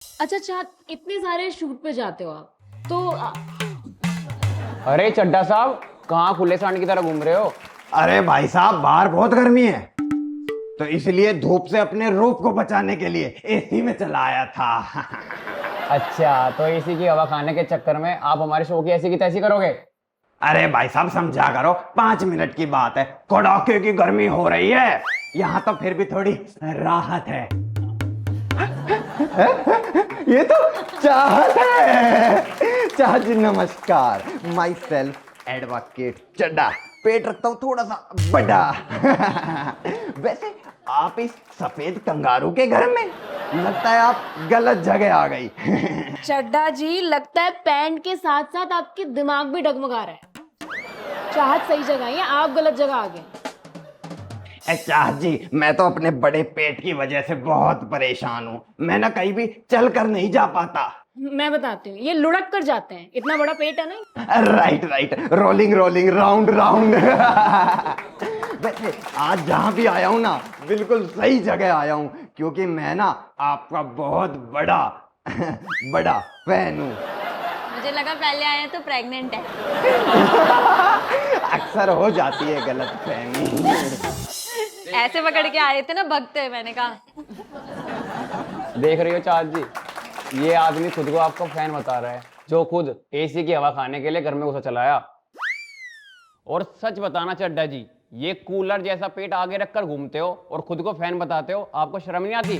अच्छा अच्छा, इतने सारे शूट पे जाते हो आप तो अरे चड्डा साहब, कहाँ खुले सांड की तरह घूम रहे हो? अरे भाई साहब, बाहर बहुत गर्मी है तो इसलिए धूप से अपने रूप को बचाने के लिए एसी में चला आया था। अच्छा, तो एसी की हवा खाने के चक्कर में आप हमारे शो की ऐसी की तैसी करोगे? अरे भाई साहब समझा करो, 5 मिनट की बात है, कड़ाके की गर्मी हो रही है, यहाँ तो फिर भी थोड़ी राहत है। ये तो चाहत है। चाहत जी नमस्कार, माई सेल्फ एडवोकेट चड्डा, पेट रखता हूँ थोड़ा सा बड़ा। वैसे आप इस सफेद कंगारू के घर में, लगता है आप गलत जगह आ गई। चड्डा जी, लगता है पैंट के साथ साथ आपके दिमाग भी डगमगा रहा है। चाहत सही जगह है, आप गलत जगह आ गए। चाहत जी, मैं तो अपने बड़े पेट की वजह से बहुत परेशान हूँ, मैं ना कहीं भी चल कर नहीं जा पाता। मैं बताती हूँ, ये लुढ़क कर जाते हैं, इतना बड़ा पेट है ना। Right right, rolling rolling round round. वैसे आज जहां भी आया हूं ना, बिल्कुल सही जगह आया हूं, क्योंकि मैं ना आपका बहुत बड़ा बड़ा फैन हूं। मुझे लगा पहले आए तो प्रेग्नेंट है। अक्सर हो जाती है गलत फहमी। ऐसे पकड़ के आ रहे थे ना भगते हुए, मैंने कहा देख रही हो चाहत जी, ये आदमी खुद को आपका फैन बता रहा है, जो खुद एसी की हवा खाने के लिए घर में घुसा चला आया। और सच बताना चड्डा जी, ये कूलर जैसा पेट आगे रखकर घूमते हो और खुद को फैन बताते हो, आपको शर्म नहीं आती?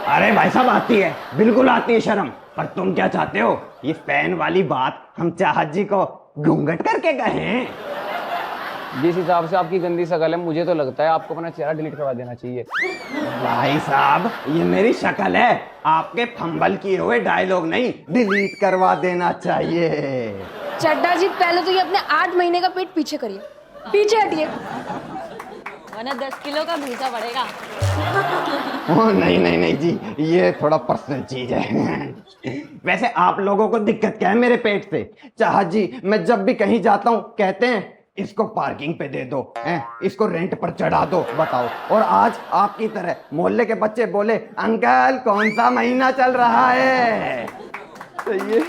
अरे भाई साहब, आती है, बिल्कुल आती है शर्म, पर तुम क्या चाहते हो, ये फैन वाली बात हम चाहत जी को घूंघट करके कहें? जिस हिसाब से आपकी गंदी शकल है, मुझे तो लगता है आपको अपना चेहरा डिलीट करवा देना चाहिए। भाई साहब, ये मेरी शक्ल है, आपके फंबल किए हुए डायलॉग नहीं, डिलीट करवा देना चाहिए। चड्डा जी, पहले तो ये अपने 8 महीने का पेट पीछे करिए, पीछे हटिए। वरना 10 किलो का भूसा पड़ेगा। ओ नहीं नहीं नहीं जी, ये थोड़ा पर्सनल चीज है। वैसे आप लोगों को दिक्कत क्या है मेरे पेट से? चाहत जी, मैं जब भी कहीं जाता हूँ कहते हैं इसको पार्किंग पे दे दो, इसको रेंट पर चढ़ा दो, बताओ। और आज आपकी तरह मोहल्ले के बच्चे बोले, अंकल कौन सा महीना चल रहा है? तो ये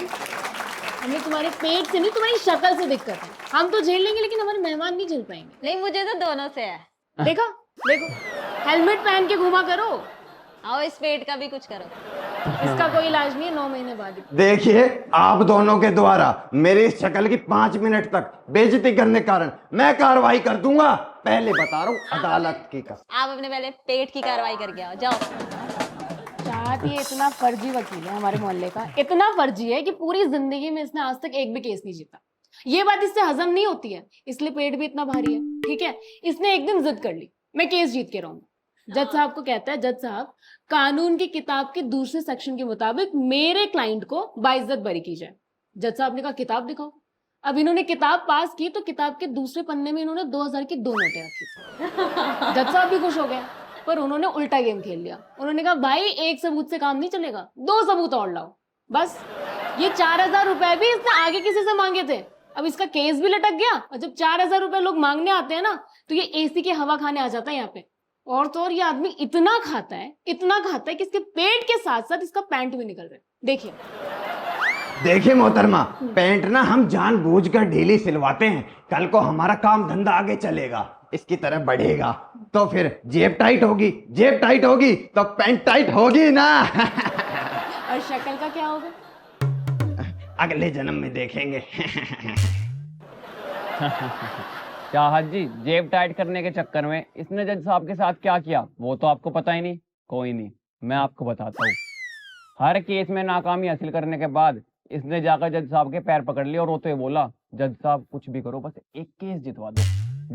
हमें तुम्हारे पेट से नहीं, तुम्हारी शक्ल से दिक्कत है। हम तो झेल लेंगे, लेकिन हमारे मेहमान नहीं झेल पाएंगे। नहीं, मुझे तो दोनों से है। देखा, देखो, हेलमेट पहन के घुमा करो। आओ इस पेट का भी कुछ करो। इसका कोई इलाज नहीं है, 9 महीने बाद ही। देखिए, आप दोनों के द्वारा मेरी इस शक्ल की 5 मिनट तक बेइज्जती करने के कारण मैं कार्रवाई कर दूंगा, पहले बता रहा हूँ, अदालत की कसम। आप अपने पहले पेट की कार्रवाई करके आओ, जाओ। चाहत ये इतना फर्जी वकील है हमारे मोहल्ले का, इतना फर्जी है कि पूरी जिंदगी में इसने आज तक एक भी केस नहीं जीता। ये बात इससे हजम नहीं होती है, इसलिए पेट भी इतना भारी है। ठीक है, इसने एक दिन जिद कर ली, मैं केस जीत के रहूंगा। जज साहब को कहता है, जज साहब, कानून की किताब के दूसरे सेक्शन के मुताबिक मेरे क्लाइंट को बाइज्जत बरी की जाए। जज साहब ने कहा, किताब दिखाओ। अब इन्होंने किताब पास की तो किताब के दूसरे पन्ने में इन्होंने 2000 की 2 नोटें रखी। जज साहब भी खुश हो गए, पर उन्होंने उल्टा गेम खेल लिया। उन्होंने कहा, भाई एक सबूत से काम नहीं चलेगा, 2 सबूत और लाओ। बस ये 4000 रुपए भी इसने आगे किसी से मांगे थे, अब इसका केस भी लटक गया। और जब 4000 रुपए लोग मांगने आते हैं ना, तो ये एसी की हवा खाने आ जाता है यहाँ पे। और तो और ये आदमी इतना खाता है, इतना खाता है कि इसके पेट के साथ साथ इसका पैंट भी निकल रहा है। देखिए देखिए मोहतरमा, पैंट ना हम जानबूझकर ढीली सिलवाते हैं, कल को हमारा काम धंधा आगे चलेगा, इसकी तरह बढ़ेगा, तो फिर जेब टाइट होगी, जेब टाइट होगी तो पैंट टाइट होगी ना। और शक्ल का क्या होगा? अगले जन्म में देखेंगे। चाहत जी, जेब टाइट करने के चक्कर में इसने जज साहब के साथ क्या किया वो तो आपको पता ही नहीं। कोई नहीं, मैं आपको बताता हूँ। हर केस में नाकामी हासिल करने के बाद इसने जाकर जज साहब के पैर पकड़ लिए और रोते हुए बोला, जज साहब कुछ भी करो, बस एक केस जितवा दो।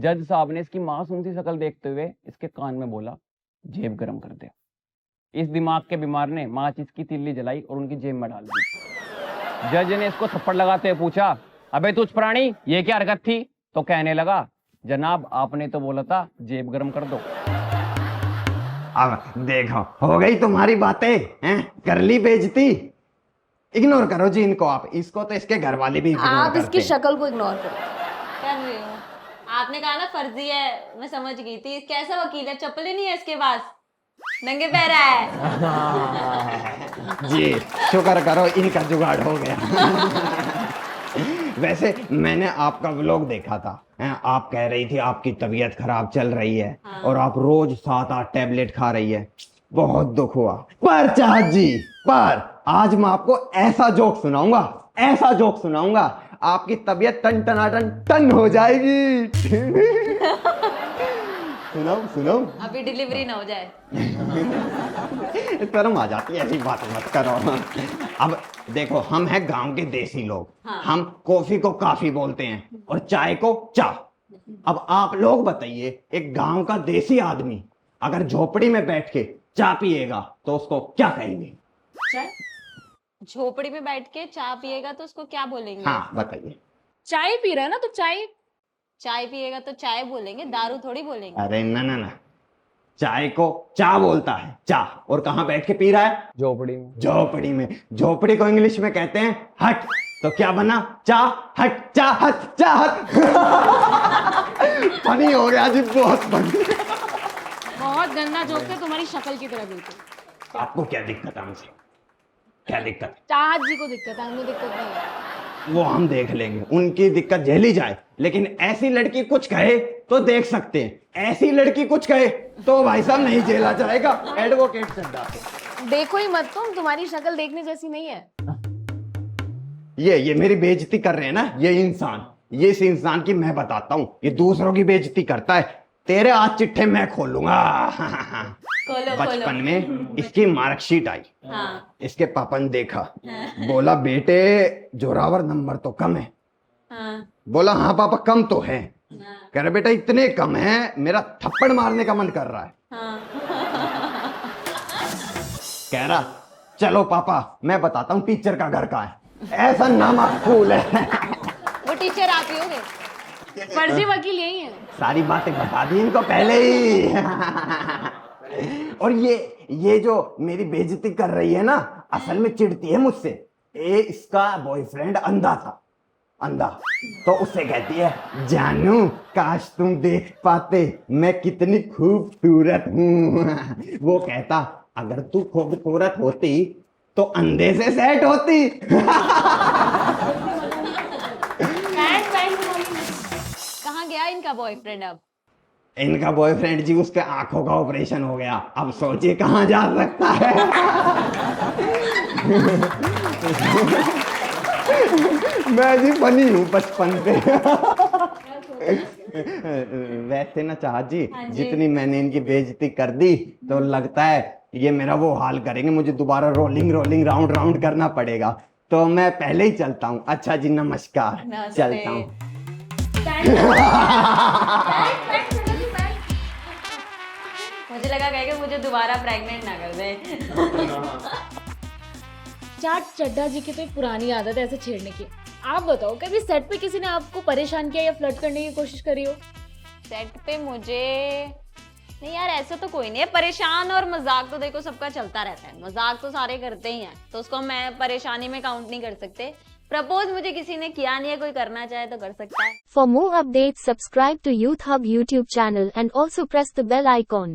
जज साहब ने इसकी मासूम सी शक्ल देखते हुए इसके कान में बोला, जेब गर्म कर दे। इस दिमाग के बीमार ने माचिस की तिल्ली जलाई और उनकी जेब में डाल दी। जज ने इसको थप्पड़ लगाते हुए पूछा, अबे तुझ प्राणी, ये क्या हरकत थी? तो कहने लगा, जनाब आपने तो बोला था जेब गर्म कर दो। अब देखो, हो गई तुम्हारी बातें, हैं? कर ली बेइज्जती। इग्नोर करो जी इनको, आप इसको तो इसके घर वाले भी इग्नोर आप करते इसकी हैं। शक्ल को इग्नोर करो। कर रही हूँ। आपने कहा ना फर्जी है, मैं समझ गई थी। कैसा वकील है, चप्पल ही नहीं है इसके पास। नंगे पैर है। जी शुक्र करो इनका जुगाड़ हो गया। वैसे मैंने आपका व्लॉग देखा था, आप कह रही थी आपकी तबीयत खराब चल रही है और आप रोज 7-8 टैबलेट खा रही है। बहुत दुख हुआ। पर चाहत जी, पर आज मैं आपको ऐसा जोक सुनाऊंगा, ऐसा जोक सुनाऊंगा, आपकी तबीयत टन टनाटन टन हो जाएगी। सुनाओ सुनाओ। अभी डिलीवरी ना हो जाए। शर्म आ जाती है, ऐसी बात मत करो। अब देखो हम हैं गांव के देसी लोग, हम कॉफी को काफी बोलते हैं और चाय को चा। अब आप लोग बताइए, एक गांव का देसी आदमी अगर झोपड़ी में बैठ के चा पिएगा तो उसको क्या कहेंगे? चाय? झोपड़ी में बैठ के चाय पिएगा तो उसको क्या बोलेंगे? हाँ बताइए। चाय पी रहा है ना तो चाय। चाय पिएगा तो चाय बोलेंगे, दारू थोड़ी बोलेंगे। अरे ना ना ना, चाय को चा बोलता है, चा। और कहाँ बैठ के पी रहा है? झोपड़ी में। झोपड़ी में। झोपड़ी को इंग्लिश में कहते हैं हट। तो क्या बना? चा हट, चा हट, चा हट। फनी हो गया जी, बहुत फनी। बहुत गंदा जोक है तुम्हारी शक्ल की तरह बिल्कुल। आपको क्या दिक्कत है हमसे? क्या दिक्कत? चाहत जी को दिक्कत है, हमें दिक्कत नहीं है। वो हम देख लेंगे, उनकी दिक्कत झेली जाए। लेकिन ऐसी लड़की कुछ कहे तो देख सकते हैं, ऐसी लड़की कुछ कहे तो भाई साहब नहीं झेला जाएगा। एडवोकेट चड्डा से देखो ही मत तुम, तुम्हारी शक्ल देखने जैसी नहीं है। ये मेरी बेइज्जती कर रहे हैं ना ये इंसान। ये इस इंसान की मैं बताता हूँ, ये दूसरों की बेइज्जती करता है। तेरे आज चिट्ठे मैं खोलूंगा। खोलो बचपन खोलो। में इसकी मार्कशीट आई, हाँ इसके पापा ने देखा, बोला बेटे जोरावर नंबर तो कम है। हाँ बोला हाँ पापा कम तो है। कह रहे बेटा इतने कम है मेरा थप्पड़ मारने का मन कर रहा है। हाँ। कह रहा चलो पापा मैं बताता हूँ टीचर का घर का है। ऐसा नामाकूल है। वो टीचर आप ही होगे। फर्जी वकील यही है। सारी बातें बता दी इनको पहले ही। और ये जो मेरी बेइज्जती कर रही है ना, असल में चिढ़ती है मुझसे। इसका बॉयफ्रेंड अंधा था, अंधा। तो उससे कहती है जानू काश तुम देख पाते मैं कितनी खूबसूरत हूँ। वो कहता अगर तू खूबसूरत होती तो अंधे से सेट होती। कहाँ गया इनका बॉयफ्रेंड अब? इनका बॉयफ्रेंड जी उसके आंखों का ऑपरेशन हो गया, अब सोचिए कहाँ जा सकता है। मैं जी बनी हूँ बचपन से। वैसे ना चाहत जी, हाँ जी। जितनी मैंने इनकी बेइज्जती कर दी तो लगता है ये मेरा वो हाल करेंगे, मुझे दोबारा रोलिंग राउंड राउंड करना पड़ेगा। तो मैं पहले ही चलता हूँ। अच्छा जी नमस्कार। नमस्ते। चलता हूँ। मुझे लगा कहेगा मुझे दोबारा प्रेग्नेंट ना कर दे। चाट चड्डा जी की तो एक पुरानी आदत है ऐसे छेड़ने की। आप बताओ कभी सेट पे किसी ने आपको परेशान किया या फ्लर्ट करने की कोशिश करी हो? सेट पे मुझे नहीं यार, ऐसे तो कोई नहीं है। परेशान और मजाक तो देखो सबका चलता रहता है, मजाक तो सारे करते ही हैं, तो उसको मैं परेशानी में काउंट नहीं कर सकते। प्रपोज मुझे किसी ने किया नहीं है, कोई करना चाहे तो कर सकता है। For more updates, subscribe to Youth Hub YouTube channel and also press the bell icon.